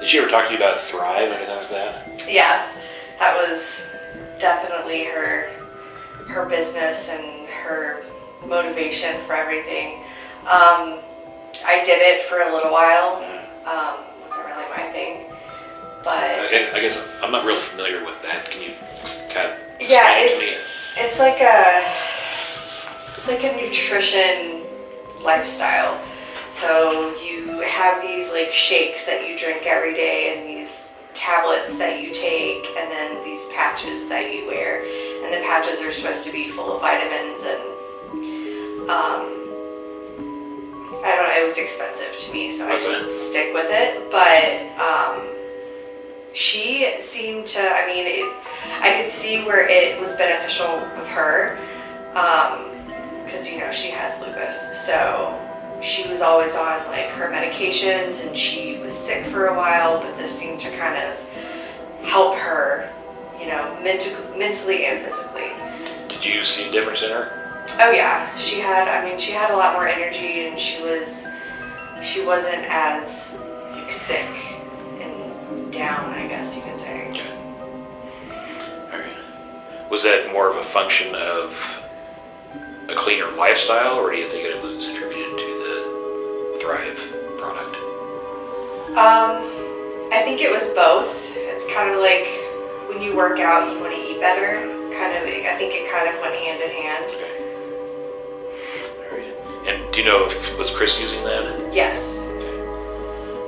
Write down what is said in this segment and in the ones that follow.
Did she ever talk to you about Thrive or anything like that? Yeah, that was definitely her business and her motivation for everything. I did it for a little while. Wasn't really my thing, but I guess I'm not real familiar with that. Can you kind of yeah, explain it to me? it's like a nutrition lifestyle. So you have these like shakes that you drink every day, and these tablets that you take, and then these patches that you wear. And the patches are supposed to be full of vitamins, and I don't know, it was expensive to me, so I didn't stick with it. But she seemed to, I mean, I could see where it was beneficial with her, because you know she has lupus, so she was always on like her medications, and she was sick for a while, but this seemed to kind of help her, you know, mentally and physically. Did you see a difference in her? Oh yeah, she had a lot more energy, and she wasn't as like, sick and down, I guess you could say. Okay. All right. Was that more of a function of a cleaner lifestyle, or do you think it was attributed to the Thrive product? I think it was both. It's kind of like when you work out, you want to eat better. I think it kind of went hand in hand. Okay. All right. And do you know if was Chris using that? Yes. Okay.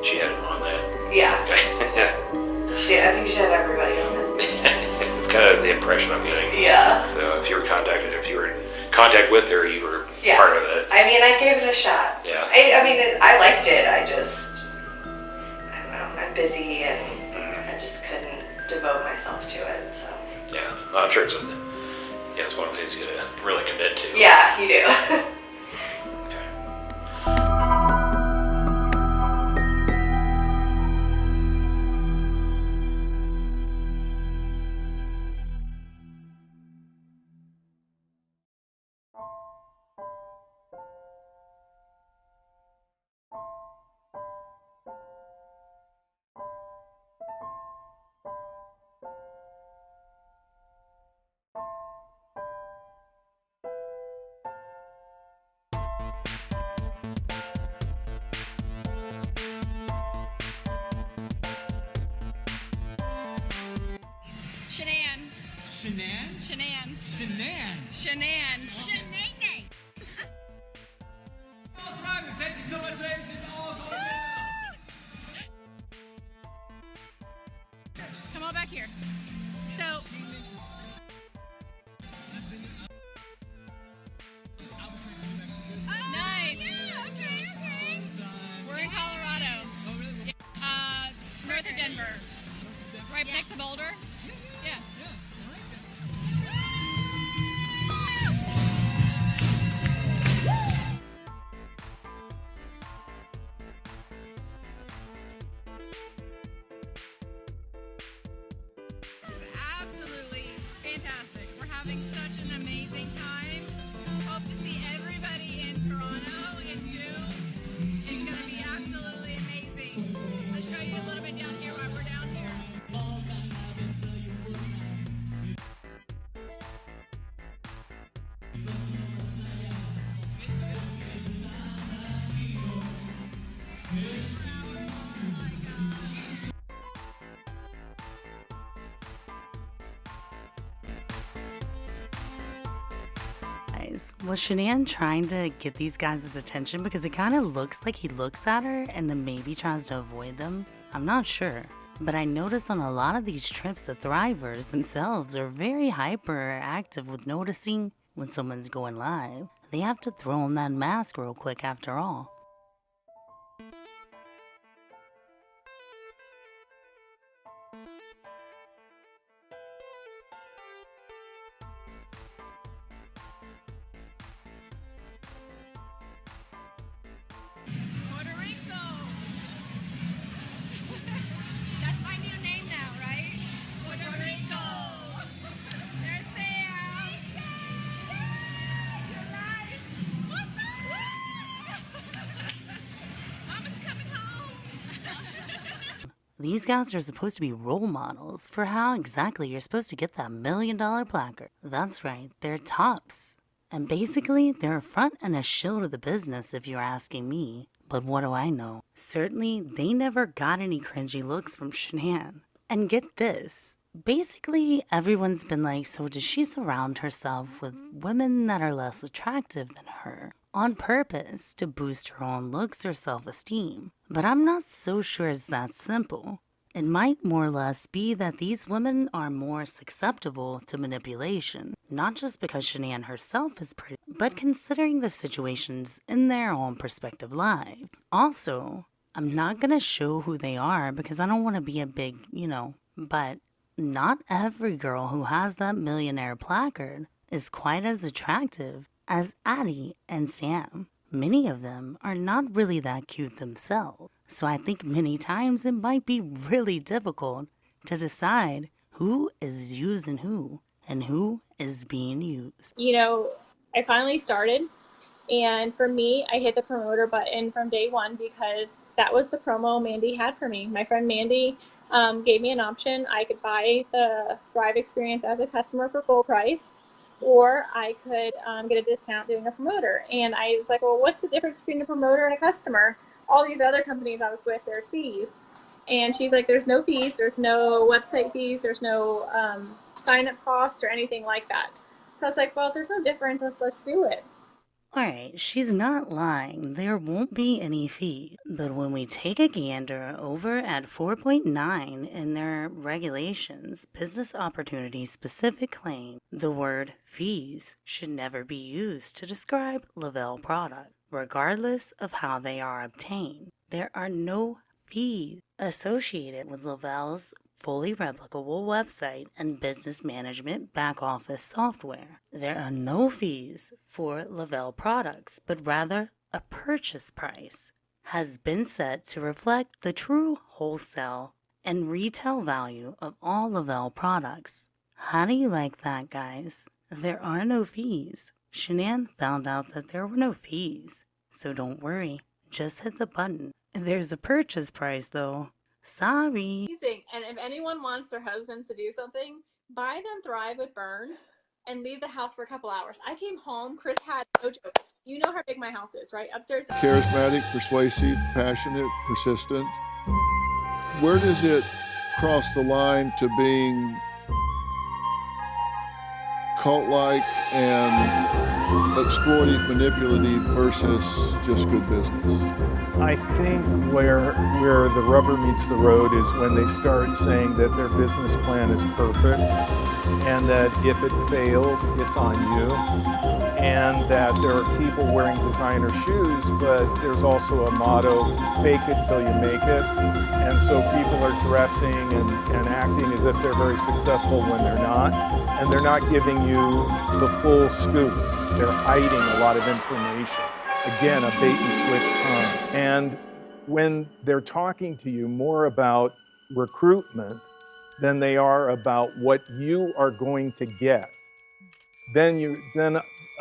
She had him on that. Yeah. Okay. I think she had everybody on it. It's kind of the impression I'm getting. Yeah. So if you were in contact with her, you were part of it. I mean, I gave it a shot. Yeah. I liked it. I don't know, I'm busy, and I just couldn't devote myself to it, so. Yeah, well, I'm sure it's one of the things you gotta really commit to. Yeah, you do. Shanann. Shanann? Shanann. Shanann. Shanann. Shanann. Oh, Private, thank you so much, ladies. It's all going down. Come on back here. So, nice. Yeah, okay. We're in Colorado. North of Denver. Right next to Boulder. Yeah. Absolutely fantastic. We're having such an amazing time. Hope to see everybody in Toronto in June. It's going to be absolutely amazing. I'll show you a little bit down here while we're down here. Was Shanann trying to get these guys' attention? Because it kind of looks like he looks at her and then maybe tries to avoid them. I'm not sure. But I notice on a lot of these trips, the Thrivers themselves are very hyperactive with noticing when someone's going live. They have to throw on that mask real quick after all. Puerto Rico. That's my new name now, right? Puerto Rico. There's Sam. You're live. What's up? Mama's coming. These guys are supposed to be role models for how exactly you're supposed to get that $1 million placard. That's right, they're tops. And basically, they're a front and a shield of the business if you're asking me. But what do I know? Certainly, they never got any cringy looks from Shanann. And get this. Basically, everyone's been like, so does she surround herself with women that are less attractive than her on purpose to boost her own looks or self-esteem? But I'm not so sure it's that simple. It might more or less be that these women are more susceptible to manipulation, not just because Shanann herself is pretty, but considering the situations in their own perspective live. Also, I'm not gonna show who they are because I don't want to be a big, but not every girl who has that millionaire placard is quite as attractive as Addie and Sam. Many of them are not really that cute themselves, so I think many times it might be really difficult to decide who is using who and who is being used. I finally started, and for me, I hit the promoter button from day one because that was the promo Mandy had for me. My friend Mandy gave me an option. I could buy the Thrive experience as a customer for full price, or I could get a discount doing a promoter. And I was like, well, what's the difference between a promoter and a customer? All these other companies I was with, there's fees. And she's like, there's no fees, there's no website fees, there's no sign-up cost or anything like that. So I was like, well, if there's no difference, let's do it. Alright, she's not lying. There won't be any fee. But when we take a gander over at 4.9 in their regulations, business opportunity specific claim, the word fees should never be used to describe Lavelle product, regardless of how they are obtained. There are no fees associated with Lavelle's fully replicable website and business management back office software. There are no fees for Lavelle products, but rather a purchase price has been set to reflect the true wholesale and retail value of all Lavelle products. How do you like that, guys? There are no fees. Shanann found out that there were no fees, so don't worry, just hit the button. There's a purchase price though. Sorry. Amazing. And if anyone wants their husbands to do something, buy them Thrive with Burn and leave the house for a couple hours. I came home, Chris had no joke. You know how big my house is, right? Upstairs. Charismatic, persuasive, passionate, persistent. Where does it cross the line to being cult-like and exploitative, manipulative versus just good business? I think where the rubber meets the road is when they start saying that their business plan is perfect and that if it fails, it's on you, and that there are people wearing designer shoes, but there's also a motto, fake it till you make it. And so people are dressing and acting as if they're very successful when they're not, and they're not giving you the full scoop. They're hiding a lot of information. Again, a bait and switch con. And when they're talking to you more about recruitment than they are about what you are going to get, then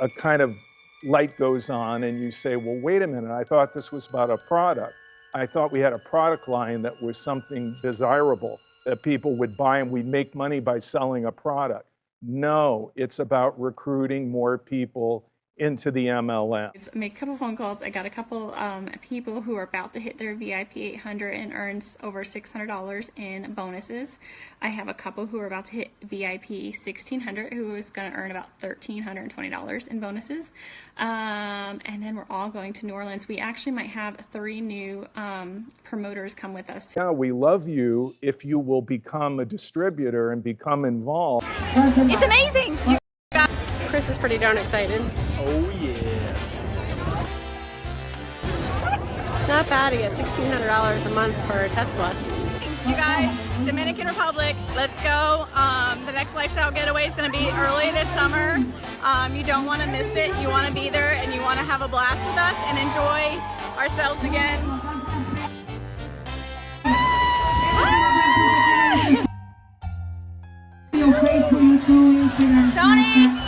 a kind of light goes on and you say, well, wait a minute, I thought this was about a product. I thought we had a product line that was something desirable that people would buy and we'd make money by selling a product. No, it's about recruiting more people into the MLM. I made a couple phone calls. I got a couple people who are about to hit their VIP 800 and earns over $600 in bonuses. I have a couple who are about to hit VIP 1600 who is going to earn about $1,320 in bonuses. And then we're all going to New Orleans. We actually might have 3 new promoters come with us. Yeah, we love you if you will become a distributor and become involved. It's amazing. Chris is pretty darn excited. Oh yeah. Not bad to get $1,600 a month for a Tesla. You guys, Dominican Republic, let's go. The next lifestyle getaway is going to be early this summer. You don't want to miss it. You want to be there and you want to have a blast with us and enjoy ourselves again. Tony!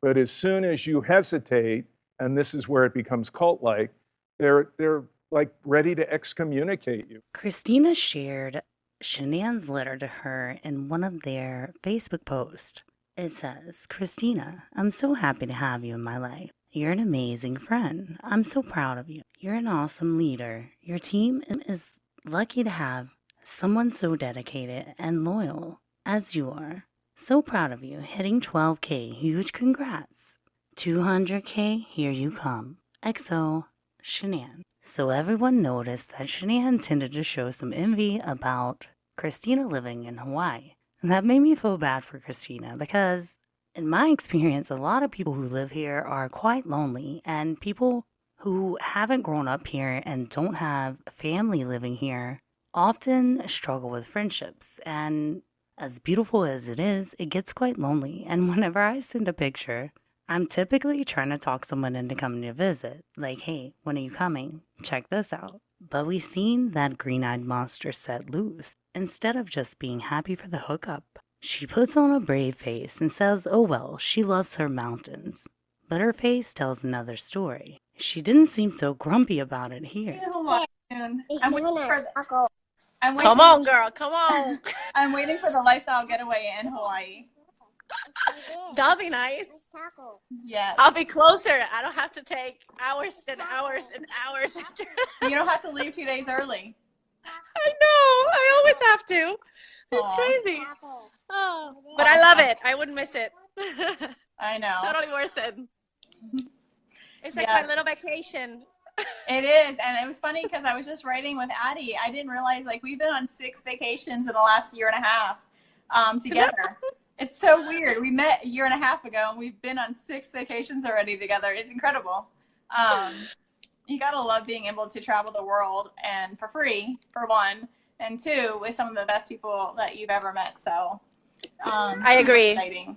But as soon as you hesitate, and this is where it becomes cult-like, they're like ready to excommunicate you. Christina shared Shanann's letter to her in one of their Facebook posts. It says, Christina, I'm so happy to have you in my life. You're an amazing friend. I'm so proud of you. You're an awesome leader. Your team is lucky to have someone so dedicated and loyal as you are. So proud of you. Hitting 12K. Huge congrats. 200K, here you come. XO, Shanann. So everyone noticed that Shanann tended to show some envy about Christina living in Hawaii. And that made me feel bad for Christina because, in my experience, a lot of people who live here are quite lonely, and people who haven't grown up here and don't have family living here often struggle with friendships. And as beautiful as it is, it gets quite lonely. And whenever I send a picture, I'm typically trying to talk someone into coming to visit. Like, hey, when are you coming? Check this out. But we seen that green-eyed monster set loose. Instead of just being happy for the hookup, she puts on a brave face and says, oh well, she loves her mountains. But her face tells another story. She didn't seem so grumpy about it here. I'm waiting for Come on, girl. Come on. I'm waiting for the lifestyle getaway in Hawaii. That'll be nice. Yes. I'll be closer. I don't have to take hours and hours and hours. You don't have to leave 2 days early. I know. I always have to. It's Aw. crazy. Oh, but I love it. I wouldn't miss it. I know. Totally worth it. It's like Yeah. my little vacation. It is, and it was funny because I was just writing with Addie. I didn't realize we've been on 6 vacations in the last year and a half together. It's so weird. We met a year and a half ago, and we've been on 6 vacations already together. It's incredible. You gotta love being able to travel the world and for free, for one, and two, with some of the best people that you've ever met. So I agree. Exciting.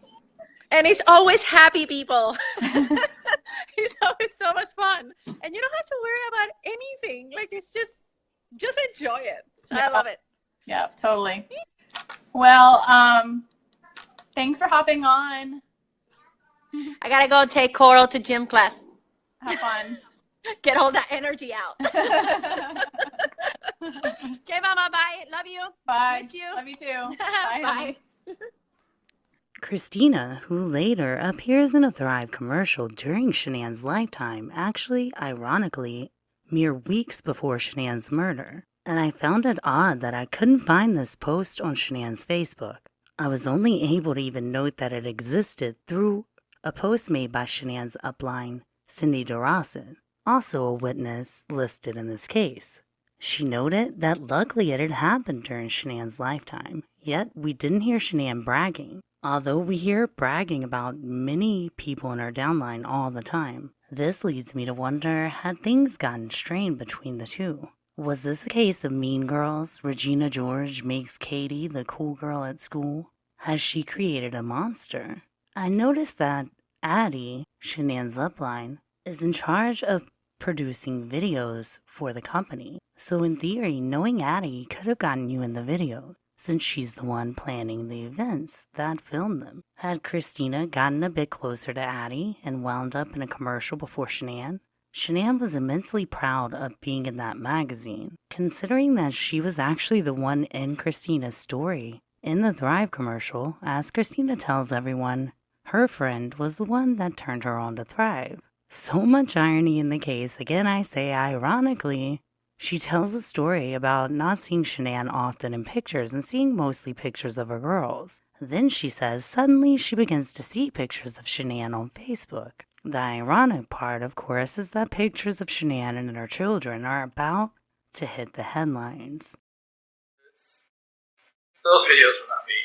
And he's always happy people. He's always so much fun. And you don't have to worry about anything. Like, it's just enjoy it. So I love it. Yeah, totally. Well, thanks for hopping on. I gotta go take Coral to gym class. Have fun. Get all that energy out. Okay, Mama, bye. Love you. Bye. Miss you. Love you too. Bye. Christina, who later appears in a Thrive commercial during Shanann's lifetime, actually, ironically, mere weeks before Shanann's murder. And I found it odd that I couldn't find this post on Shanann's Facebook. I was only able to even note that it existed through a post made by Shanann's upline, Cindy DeRosset, also a witness listed in this case. She noted that luckily it had happened during Shanann's lifetime, yet we didn't hear Shanann bragging. Although we hear bragging about many people in our downline all the time, this leads me to wonder, had things gotten strained between the two? Was this a case of Mean Girls? Regina George makes Katie the cool girl at school? Has she created a monster? I noticed that Addie, Shanann's upline, is in charge of producing videos for the company. So in theory, knowing Addie could have gotten you in the video, since she's the one planning the events that filmed them. Had Christina gotten a bit closer to Addie and wound up in a commercial before Shanann? Shanann was immensely proud of being in that magazine, considering that she was actually the one in Christina's story. In the Thrive commercial, as Christina tells everyone, her friend was the one that turned her on to Thrive. So much irony in the case, again I say ironically. She tells a story about not seeing Shanann often in pictures and seeing mostly pictures of her girls. Then she says suddenly she begins to see pictures of Shanann on Facebook. The ironic part, of course, is that pictures of Shanann and her children are about to hit the headlines. Those videos were not me.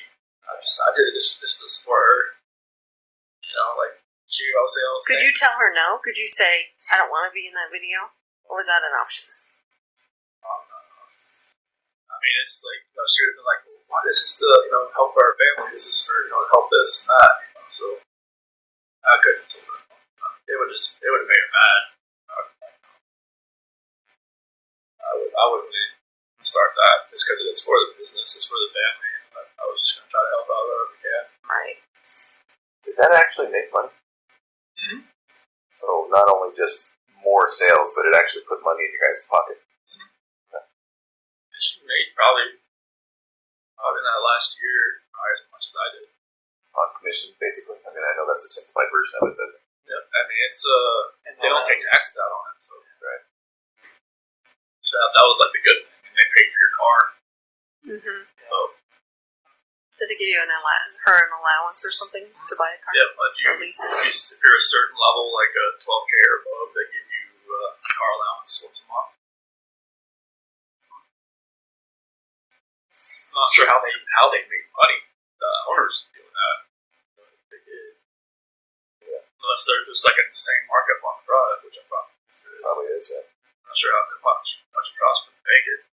I did it just to support her. You know, like she always say, "Okay." Could you tell her no? Could you say, "I don't want to be in that video"? Or was that an option? I mean, it's like, you know, she would have been like, "Why this is to, you know, help our family. This is for, you know, help this and that." You know, so I couldn't tell her. It would have made her mad. I wouldn't really start that just because it's for the business, it's for the family. I was just gonna try to help out wherever we can. Right. Did that actually make money? not only just more sales, but it actually put money in your guys' pocket. She made probably in that last year as much as I did. On commissions, basically. I mean, I know that's a simplified version of it, but Yeah, I mean, it's they don't take taxes out on it, so right. So that was like the good thing. And they paid for your car. Mm-hmm. So Did they give you an allowance or something to buy a car? yeah, but Or lease it? if you're a certain level, like a 12K or above, they give you car allowance once a month. I'm not sure how they make money. The owners doing that. They did. Yeah. Unless they're just like in the same markup on the product, which I probably is. Yeah. I'm not sure how much it costs to make it.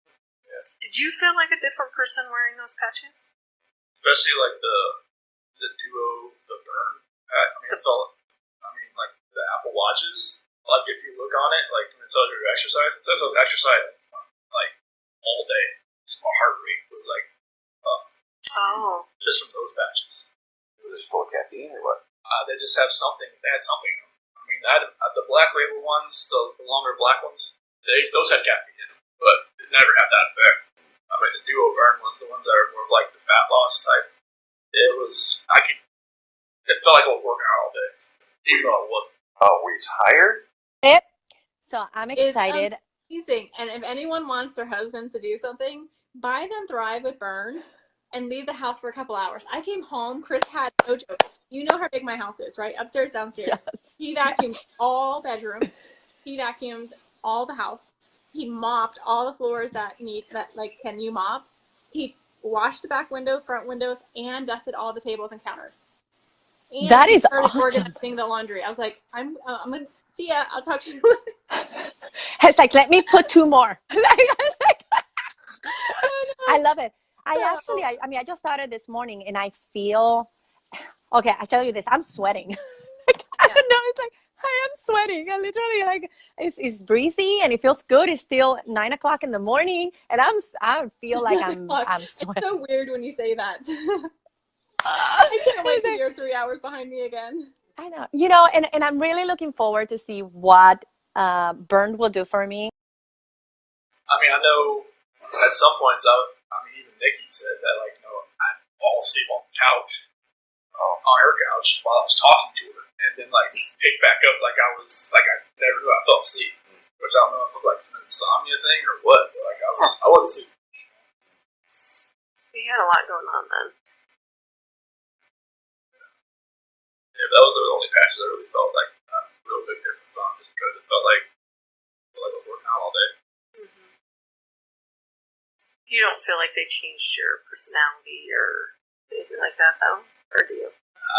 Did you feel like a different person wearing those patches? Especially like the Duo, the Burn. I mean, like the Apple Watches. Like if you look on it, like when it tells you your exercise, it says exercise like all day. My heart rate was like just from those patches. Was it full of caffeine or what? They just have something. They had something. I mean, the black label ones, the longer black ones, those had caffeine in them, but it never had that effect. I mean, the Duo Burn ones, the ones that are more like the fat loss type, it felt like I was working out all day, even though I wasn't. Oh, were you tired? So I'm It's excited. amazing. And if anyone wants their husbands to do something, buy them Thrive with Burn and leave the house for a couple hours. I came home, Chris had no joke. You know how big my house is, right? Upstairs, downstairs. Yes. He vacuumed all bedrooms. He vacuumed all the house. He mopped all the floors can you mop? He washed the back window, front windows, and dusted all the tables and counters. And That he is started awesome. organizing the laundry. I was like, I'm gonna see ya. I'll talk to you. It's like, let me put 2 more. I love it. I just started this morning and I feel, okay, I tell you this, I'm sweating. I don't know, it's like, I am sweating. I literally like, it's breezy and it feels good. It's still 9 o'clock in the morning and I feel like I'm sweating. It's so weird when you say that. I can't wait till you're 3 hours behind me again. I know, and I'm really looking forward to see what Burn will do for me. I mean, I know at some points, even Nikki said that, like, I'd fall asleep on the couch, on her couch while I was talking to her, and then, like, pick back up like I never knew I fell asleep. Which I don't know if it was, like, an insomnia thing or what, but, like, I wasn't sleeping. You had a lot going on then. Yeah, that was the only patches I really felt like a real big difference on, just because it felt like I was working out all day. Mm-hmm. You don't feel like they changed your personality or anything like that, though? Or do you? I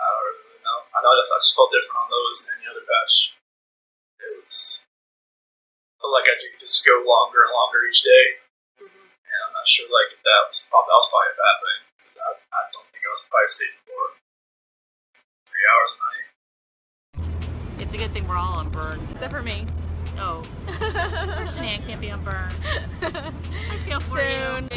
don't really know. I know that I just felt different on those than any other patch. Felt like I could just go longer and longer each day. Mm-hmm. And I'm not sure like if that was probably a bad thing. I don't think I was probably sleeping for 3 hours a night. It's a good thing we're all on Burn, except for me. Oh, Shanann can't be on Burn. I feel for you.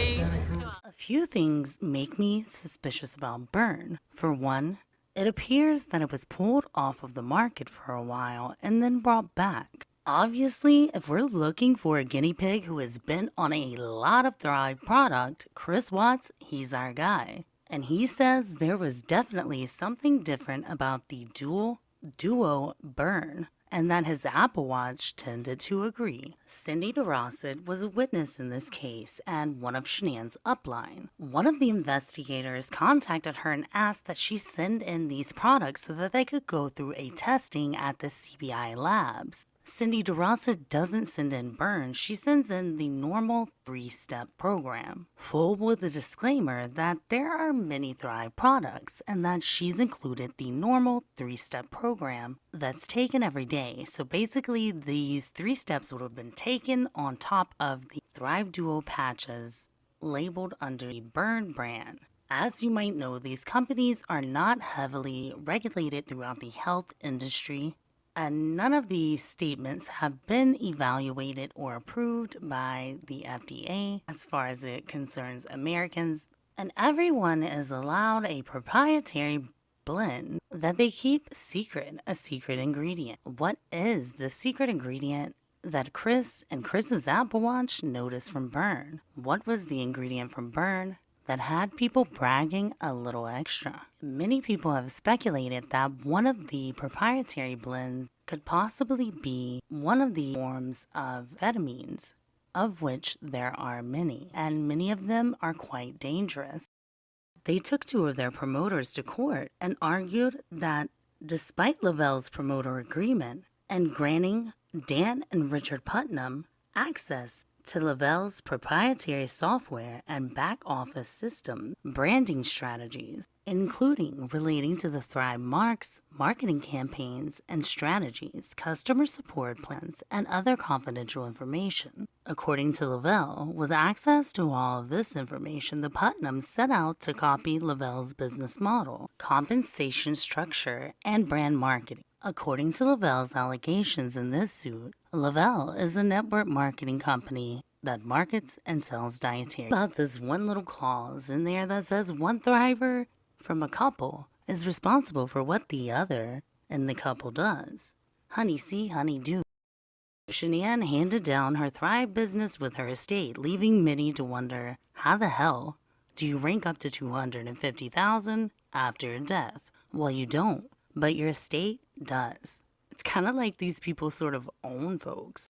A few things make me suspicious about Burn. For one, it appears that it was pulled off of the market for a while and then brought back. Obviously, if we're looking for a guinea pig who has been on a lot of Thrive product, Chris Watts, he's our guy. And he says there was definitely something different about the Duo Burn, and that his Apple Watch tended to agree. Cindy DeRosset was a witness in this case and one of Shanann's upline. One of the investigators contacted her and asked that she send in these products so that they could go through a testing at the CBI labs. Cindy DeRosset doesn't send in Burn, she sends in the normal 3-step program. Full with a disclaimer that there are many Thrive products and that she's included the normal 3-step program that's taken every day. So basically these 3 steps would have been taken on top of the Thrive Duo patches labeled under the Burn brand. As you might know, these companies are not heavily regulated throughout the health industry, and none of these statements have been evaluated or approved by the FDA as far as it concerns Americans, and everyone is allowed a proprietary blend. that they keep secret a secret ingredient. What is the secret ingredient that Chris and Chris's Apple Watch noticed from Burn? What was the ingredient from Burn that had people bragging a little extra? Many people have speculated that one of the proprietary blends could possibly be one of the forms of vitamins, of which there are many, and many of them are quite dangerous. They took two of their promoters to court and argued that despite Lavelle's promoter agreement and granting Dan and Richard Putnam access to Lavelle's proprietary software and back office system branding strategies, including relating to the Thrive Marks, marketing campaigns and strategies, customer support plans, and other confidential information. According to Lavelle, with access to all of this information, the Putnams set out to copy Lavelle's business model, compensation structure, and brand marketing. According to Lavelle's allegations in this suit, Lavelle is a network marketing company that markets and sells dietary. About this one little clause in there that says one thriver from a couple is responsible for what the other in the couple does. Honey see, honey do. Shanann handed down her Thrive business with her estate, leaving many to wonder, how the hell do you rank up to $250,000 after your death? Well, you don't, but your estate does. It's kind of like these people sort of own folks.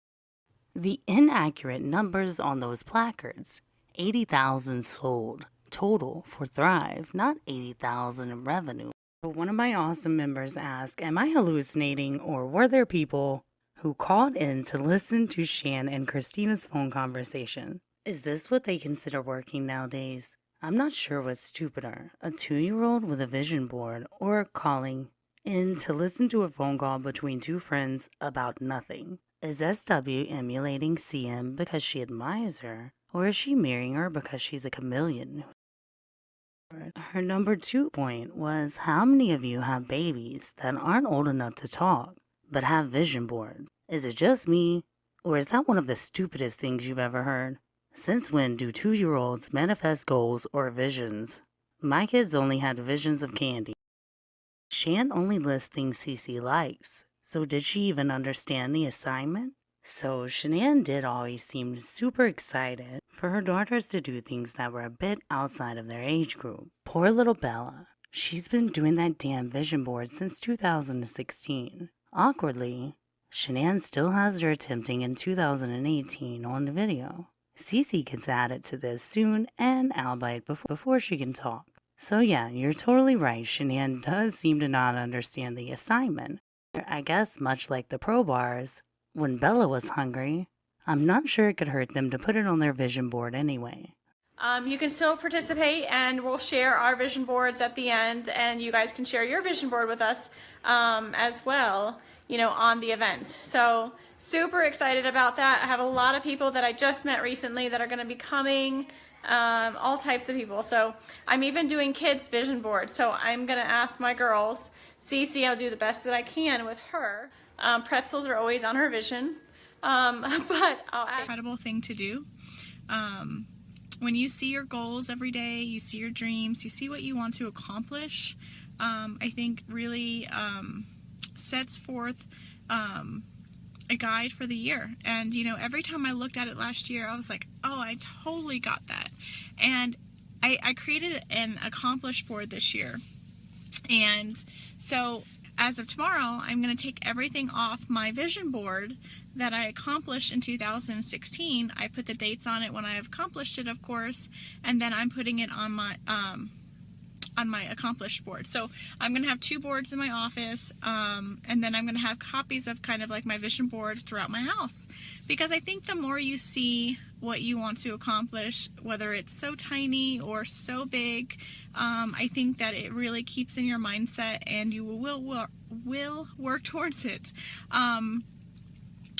The inaccurate numbers on those placards, 80,000 sold total for Thrive, not 80,000 in revenue. One of my awesome members asked, am I hallucinating, or were there people who called in to listen to Shan and Christina's phone conversation? Is this what they consider working nowadays? I'm not sure what's stupider, a 2-year-old with a vision board or calling in to listen to a phone call between two friends about nothing. Is SW emulating CM because she admires her, or is she marrying her because she's a chameleon? Her number 2 point was, how many of you have babies that aren't old enough to talk but have vision boards? Is it just me, or is that one of the stupidest things you've ever heard? Since when do 2-year-olds manifest goals or visions? My kids only had visions of candy. Shan only lists things Cece likes, so did she even understand the assignment? So Shanann did always seem super excited for her daughters to do things that were a bit outside of their age group. Poor little Bella. She's been doing that damn vision board since 2016. Awkwardly, Shanann still has her attempting in 2018 on the video. Cece gets added to this soon, and albeit before she can talk. So yeah, you're totally right, Shanann does seem to not understand the assignment. I guess much like the Pro Bars, when Bella was hungry, I'm not sure it could hurt them to put it on their vision board anyway. You can still participate, and we'll share our vision boards at the end, and you guys can share your vision board with us as well, you know, on the event. So super excited about that. I have a lot of people that I just met recently that are going to be coming, all types of people. So I'm even doing kids vision boards. So I'm going to ask my girls, Cece, I'll do the best that I can with her. Pretzels are always on her vision, but I'll ask. Incredible thing to do. When you see your goals every day, you see your dreams, you see what you want to accomplish, I think really sets forth a guide for the year. And you know, every time I looked at it last year, I was like, oh, I totally got that. And I created an accomplish board this year. And so as of tomorrow, I'm going to take everything off my vision board that I accomplished in 2016. I put the dates on it when I accomplished it, of course, and then I'm putting it on my accomplished board. So I'm going to have 2 boards in my office, and then I'm going to have copies of kind of like my vision board throughout my house. Because I think the more you see what you want to accomplish, whether it's so tiny or so big, I think that it really keeps in your mindset, and you will work towards it.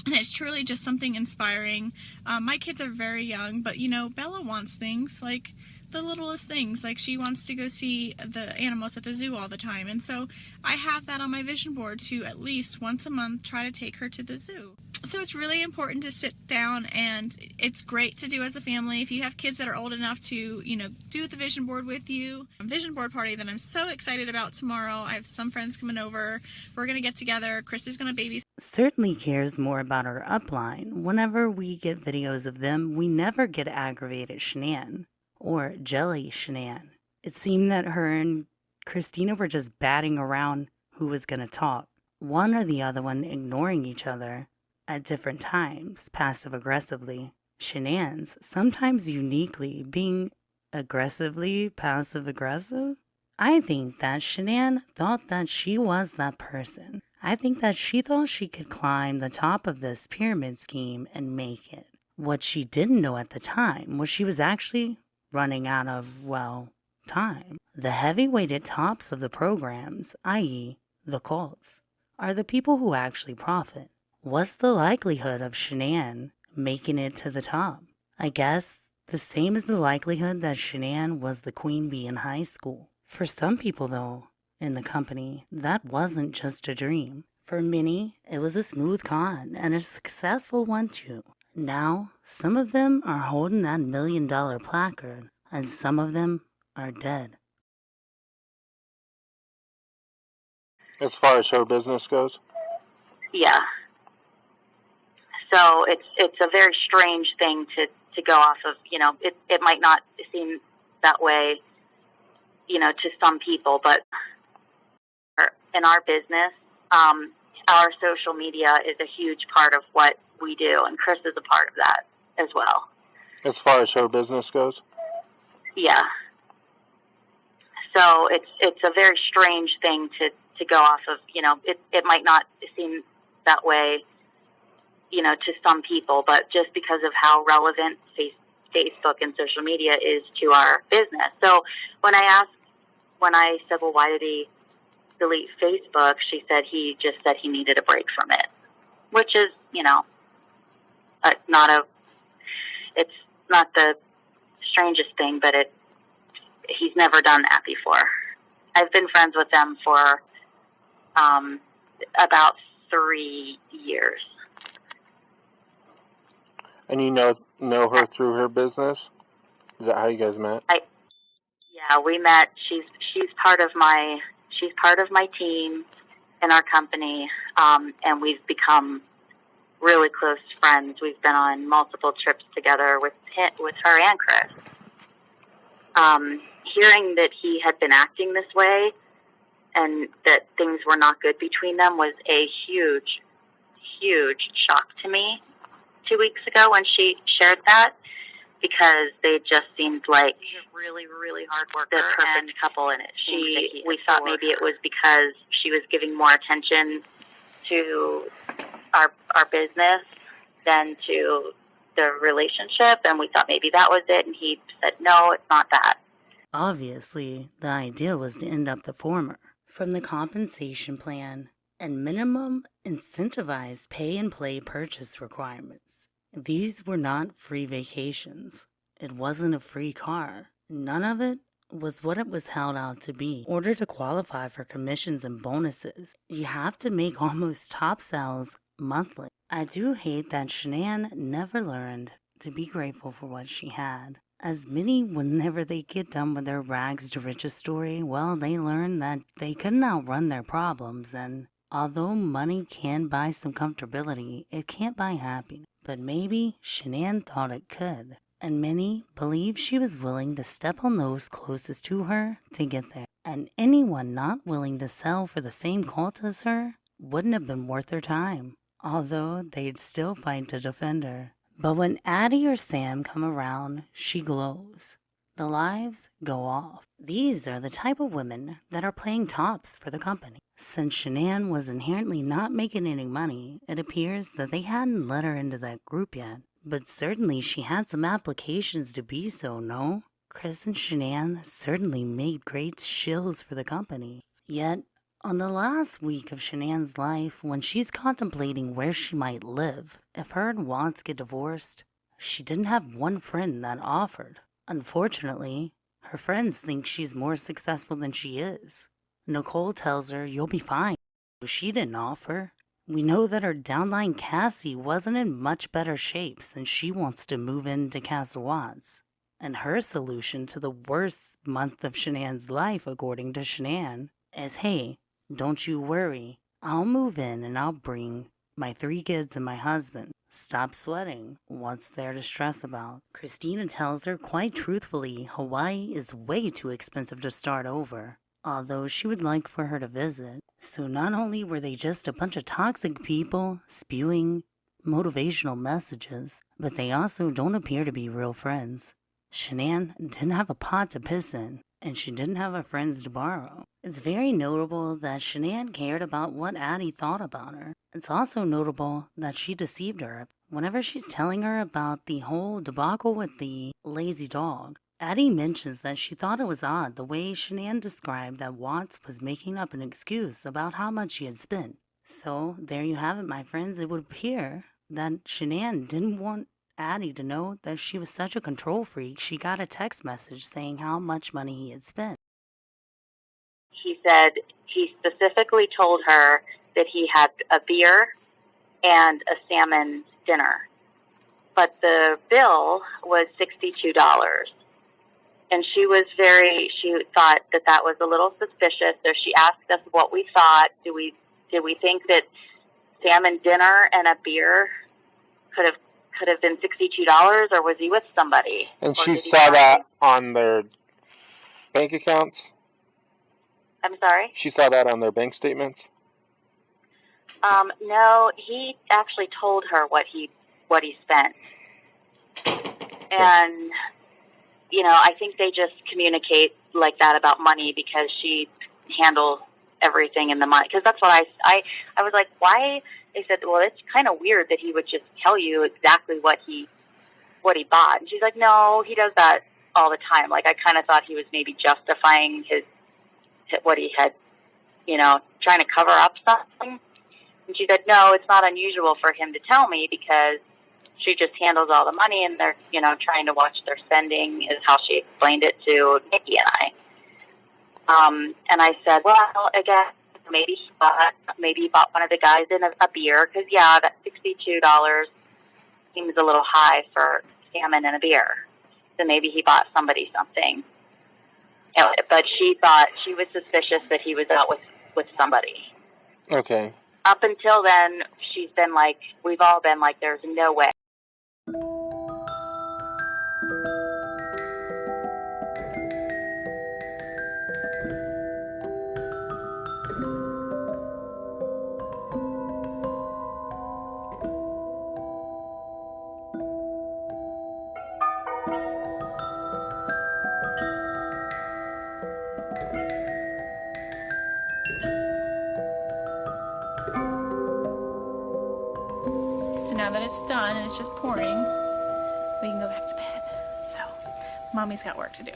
And it's truly just something inspiring. My kids are very young, but you know, Bella wants things like the littlest things, like she wants to go see the animals at the zoo all the time. And so I have that on my vision board to at least once a month try to take her to the zoo. So it's really important to sit down, and it's great to do as a family. If you have kids that are old enough to, do the vision board with you. Vision board party that I'm so excited about tomorrow. I have some friends coming over. We're going to get together. Chris is going to babysit. Certainly cares more about our upline. Whenever we get videos of them, we never get aggravated Shanann or jelly Shanann. It seemed that her and Christina were just batting around who was going to talk, one or the other one ignoring each other at different times, passive-aggressively. Shanann's sometimes uniquely being aggressively passive-aggressive. I think that Shanann thought that she was that person. I think that she thought she could climb the top of this pyramid scheme and make it. What she didn't know at the time was she was actually running out of, time. The heavy-weighted tops of the programs, i.e., the cults, are the people who actually profit. What's the likelihood of Shanann making it to the top? I guess the same as the likelihood that Shanann was the queen bee in high school. For some people, though, in the company, that wasn't just a dream. For many, it was a smooth con and a successful one too. Now, some of them are holding that $1 million placard, and some of them are dead. As far as her business goes? Yeah. So it's a very strange thing to go off of. It might not seem that way, to some people, but in our business, our social media is a huge part of what we do, and Chris is a part of that as well. As far as her business goes? Yeah. So it's a very strange thing to go off of. It might not seem that way, to some people, but just because of how relevant Facebook and social media is to our business. So when I said, well, why did he delete Facebook? She said he just said he needed a break from it, which is, it's not the strangest thing, but he's never done that before. I've been friends with them for about 3 years. And you know her through her business? Is that how you guys met? Yeah, we met. She's part of my team in our company, and we've become really close friends. We've been on multiple trips together with her and Chris. Hearing that he had been acting this way and that things were not good between them was a huge, huge shock to me 2 weeks ago when she shared that, because they just seemed like really, really hard worker, the perfect couple in it. We thought maybe it was because she was giving more attention to our business than to the relationship, and we thought maybe that was it, and he said, no, it's not that. Obviously, the idea was to end up the former. From the compensation plan and minimum incentivized pay and play purchase requirements. These were not free vacations. It wasn't a free car. None of it was what it was held out to be. In order to qualify for commissions and bonuses, you have to make almost top sales monthly. I do hate that Shanann never learned to be grateful for what she had. As many, whenever they get done with their rags to riches story, they learn that they couldn't outrun their problems, and although money can buy some comfortability, it can't buy happiness. But maybe Shanann thought it could, and many believe she was willing to step on those closest to her to get there. And anyone not willing to sell for the same cult as her wouldn't have been worth their time, although they'd still fight to defend her. But when Addie or Sam come around, she glows. The lives go off. These are the type of women that are playing tops for the company. Since Shanann was inherently not making any money, it appears that they hadn't let her into that group yet. But certainly she had some applications to be so, no? Chris and Shanann certainly made great shills for the company. Yet, on the last week of Shanann's life, when she's contemplating where she might live, if her and Watts get divorced, she didn't have one friend that offered. Unfortunately, her friends think she's more successful than she is. Nicole tells her, you'll be fine. She didn't offer. We know that her downline Cassie wasn't in much better shape since she wants to move into Castle Watts. And her solution to the worst month of Shanann's life, according to Shanann, is, hey, don't you worry. I'll move in and I'll bring my 3 kids and my husband. Stop sweating. What's there to stress about? Christina tells her quite truthfully Hawaii is way too expensive to start over, although she would like for her to visit. So not only were they just a bunch of toxic people spewing motivational messages, but they also don't appear to be real friends. Shanann didn't have a pot to piss in, and she didn't have a friends to borrow. It's very notable that Shanann cared about what Addie thought about her. It's also notable that she deceived her. Whenever she's telling her about the whole debacle with the lazy dog, Addie mentions that she thought it was odd the way Shanann described that Watts was making up an excuse about how much she had spent. So there you have it, my friends. It would appear that Shanann didn't want Addie to know that she was such a control freak. She got a text message saying how much money he had spent. He said he specifically told her that he had a beer and a salmon dinner, but the bill was $62. And she thought that was a little suspicious. So she asked us what we thought. Did we think that salmon dinner and a beer could have been $62, or was he with somebody? And she saw that on their bank accounts? I'm sorry? She saw that on their bank statements? No, he actually told her what he spent. And, you know, I think they just communicate like that about money because she handles everything in the money. Because that's what I was like, why? They said, well, it's kind of weird that he would just tell you exactly what he bought. And she's like, no, he does that all the time. Like, I kind of thought he was maybe justifying what he had, you know, trying to cover up something. And she said, no, it's not unusual for him to tell me because she just handles all the money and they're, you know, trying to watch their spending is how she explained it to Nikki and I. And I said, well, again, maybe he bought one of the guys in a beer because, yeah, that $62 seems a little high for salmon and a beer. So maybe he bought somebody something. But she thought she was suspicious that he was out with somebody. Okay. Up until then, we've all been like, there's no way. So now that it's done and it's just pouring, we can go back to bed. So, Mommy's got work to do.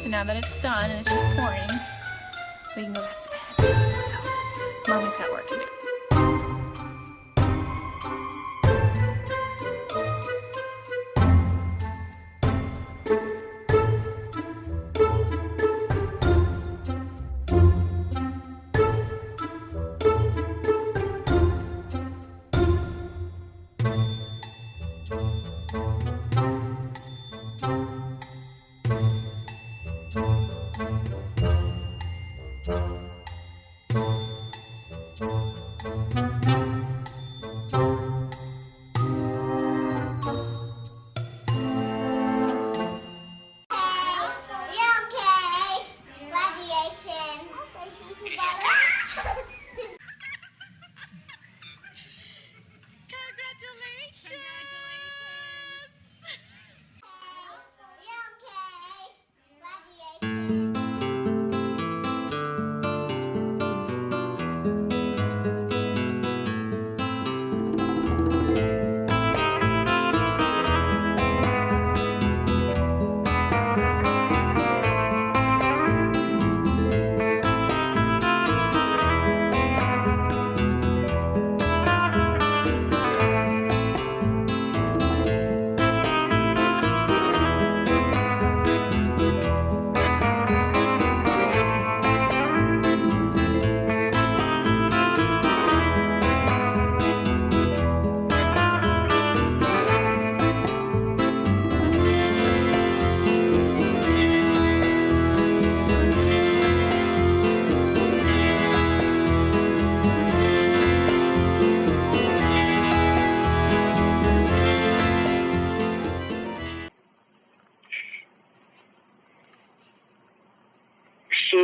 So now that it's done and it's just pouring, we can go back to bed. So, Mommy's got work to do. Congratulations!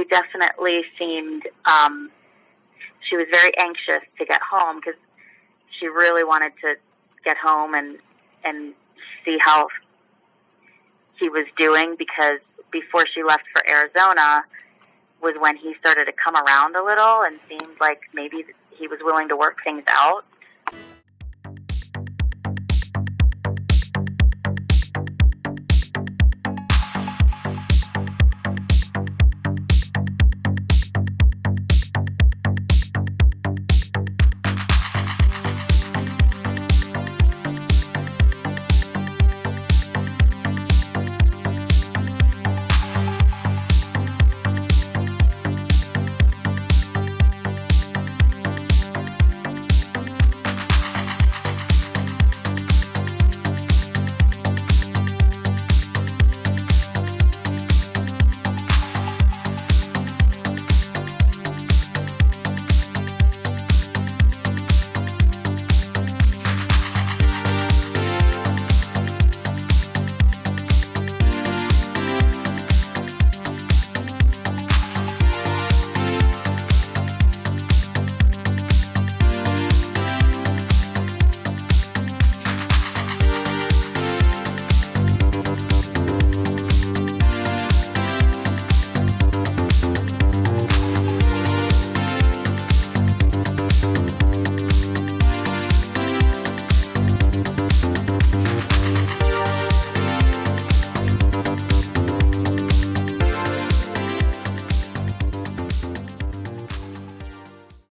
definitely seemed, she was very anxious to get home because she really wanted to get home and see how he was doing, because before she left for Arizona was when he started to come around a little and seemed like maybe he was willing to work things out.